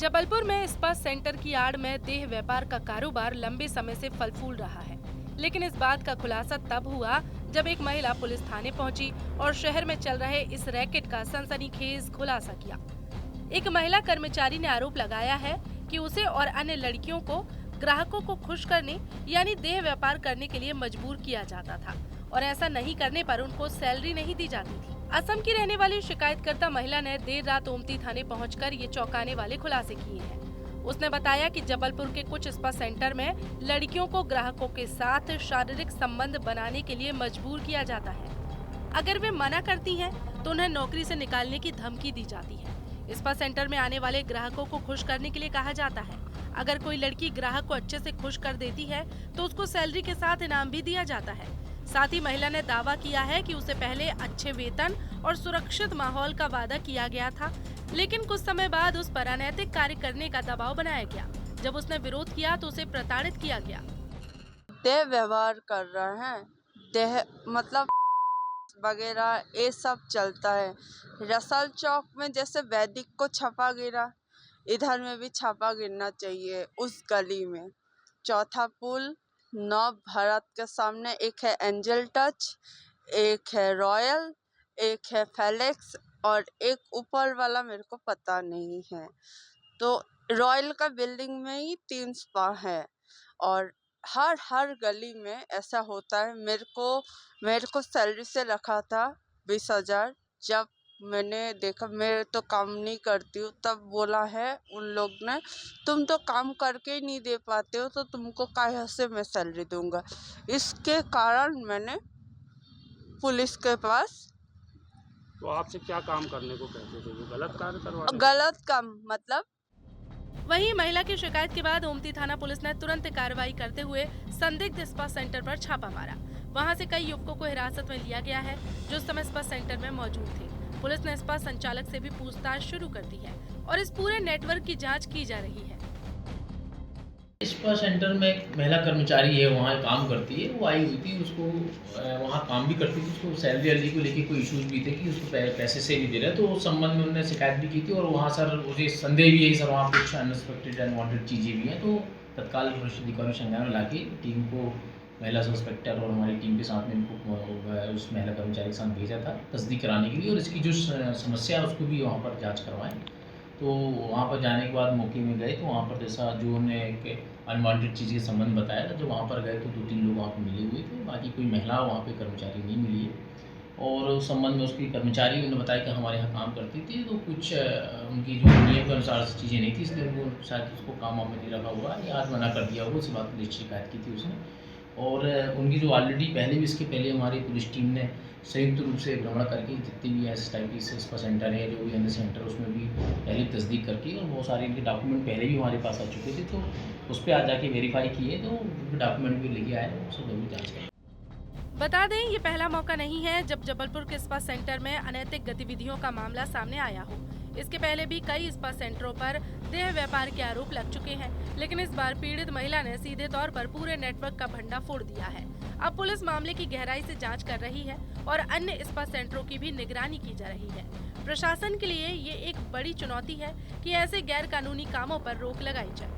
जबलपुर में spa centre की आड़ में देह व्यापार का कारोबार लंबे समय से फल फूल रहा है, लेकिन इस बात का खुलासा तब हुआ जब एक महिला पुलिस थाने पहुंची और शहर में चल रहे इस रैकेट का सनसनीखेज खुलासा किया। एक महिला कर्मचारी ने आरोप लगाया है कि उसे और अन्य लड़कियों को ग्राहकों को खुश करने यानी देह व्यापार करने के लिए मजबूर किया जाता था और ऐसा नहीं करने पर उनको सैलरी नहीं दी जाती थी। असम की रहने वाली शिकायतकर्ता महिला ने देर रात ओमती थाने पहुंचकर ये चौंकाने वाले खुलासे किए हैं। उसने बताया कि जबलपुर के कुछ स्पा सेंटर में लड़कियों को ग्राहकों के साथ शारीरिक संबंध बनाने के लिए मजबूर किया जाता है। अगर वे मना करती हैं, तो उन्हें नौकरी से निकालने की धमकी दी जाती है। स्पा सेंटर में आने वाले ग्राहकों को खुश करने के लिए कहा जाता है। अगर कोई लड़की ग्राहक को अच्छे से खुश कर देती है, तो उसको सैलरी के साथ इनाम भी दिया जाता है। साथ ही महिला ने दावा किया है कि उसे पहले अच्छे वेतन और सुरक्षित माहौल का वादा किया गया था, लेकिन कुछ समय बाद उस पर अनैतिक कार्य करने का दबाव बनाया गया। जब उसने विरोध किया तो उसे प्रताड़ित किया गया। देह व्यवहार कर रहे हैं, देह मतलब वगैरह ये सब चलता है। रसल चौक में जैसे वैदिक को छापा गिरा, इधर में भी छापा गिरना चाहिए। उस गली में चौथा पुल नव भारत के सामने एक है एंजल टच, एक है रॉयल, एक है फेलेक्स और एक ऊपर वाला मेरे को पता नहीं है। तो रॉयल का बिल्डिंग में ही 3 स्पा है और हर गली में ऐसा होता है। मेरे को सैलरी से रखा था 20,000। जब मैंने देखा मैं तो काम नहीं करती हूँ, तब बोला है उन लोग ने, तुम तो काम करके ही नहीं दे पाते हो तो तुमको काहे से मैं सैलरी दूंगा। इसके कारण मैंने पुलिस के पास तो आपसे क्या काम करने को कहते थे? वो गलत कार्य करवा रहे थे? गलत काम मतलब वहीं महिला की शिकायत के बाद ओमती थाना पुलिस ने तुरंत कार्रवाई करते हुए संदिग्ध स्पा सेंटर पर छापा मारा। वहां से कई युवकों को हिरासत में लिया गया है जो उस समय स्पा सेंटर में मौजूद थे। पुलिस ने स्पा संचालक से भी पूछताछ शुरू कर दी है और इस पूरे नेटवर्क की जांच की जा रही है। स्पा सेंटर में एक महिला कर्मचारी है, वहाँ काम करती है। वो आई हुई थी, उसको वहाँ काम भी करती थी। उसको सैलरी वैलरी को लेके कोई इशूज़ भी थे कि उसको पैसे से नहीं दे रहे, तो उस संबंध में उन्होंने शिकायत भी की थी। और वहाँ सर मुझे संदेह भी है सर, वहाँ कुछ अनएक्सपेक्टेड अनवांटेड चीज़ें भी हैं। तो तत्काल अधिकारियों संज्ञान में लाके टीम को, महिला इंस्पेक्टर और हमारी टीम के साथ में इनको उस महिला कर्मचारी के साथ भेजा था तस्दीक कराने के लिए, और इसकी जो समस्या है उसको भी वहाँ पर जाँच करवाएँ। तो वहाँ पर जाने के बाद मौके में गए तो वहाँ पर जैसा जो उन्होंने एक अनवांटेड चीज़ के संबंध बताया था, जब वहाँ पर गए तो 2-3 लोग वहाँ पर मिले हुए थे। बाकी कोई महिला वहाँ पे कर्मचारी नहीं मिली है। और उस संबंध में उसकी कर्मचारी उन्होंने बताया कि हमारे यहाँ काम करती थी, तो कुछ उनकी जो नियम के अनुसार चीज़ें नहीं थी, इसलिए उनको शायद उसको काम में नहीं रखा हुआ या आज मना कर दिया होगा। उसी बात की शिकायत की थी उसने। और उनकी जो ऑलरेडी पहले भी, इसके पहले हमारी पुलिस टीम ने संयुक्त रूप से भ्रमण करके जितनी भी इस टाइप की स्पा सेंटर है, जो भी अन्य सेंटर, उसमें भी पहले तस्दीक करके और बहुत सारे इनके डॉक्यूमेंट पहले भी हमारे पास आ चुके थे, तो उस पर आज जाके वेरीफाई किए तो डॉक्यूमेंट भी लेके आए, उससे भी जाँच करें। बता दें, ये पहला मौका नहीं है जब जबलपुर के स्पा सेंटर में अनैतिक गतिविधियों का मामला सामने आया हो। इसके पहले भी कई स्पा सेंटरों पर देह व्यापार के आरोप लग चुके हैं, लेकिन इस बार पीड़ित महिला ने सीधे तौर पर पूरे नेटवर्क का भंडा फोड़ दिया है। अब पुलिस मामले की गहराई से जांच कर रही है और अन्य स्पा सेंटरों की भी निगरानी की जा रही है। प्रशासन के लिए ये एक बड़ी चुनौती है कि ऐसे गैर कानूनी कामों पर रोक लगाई जाए।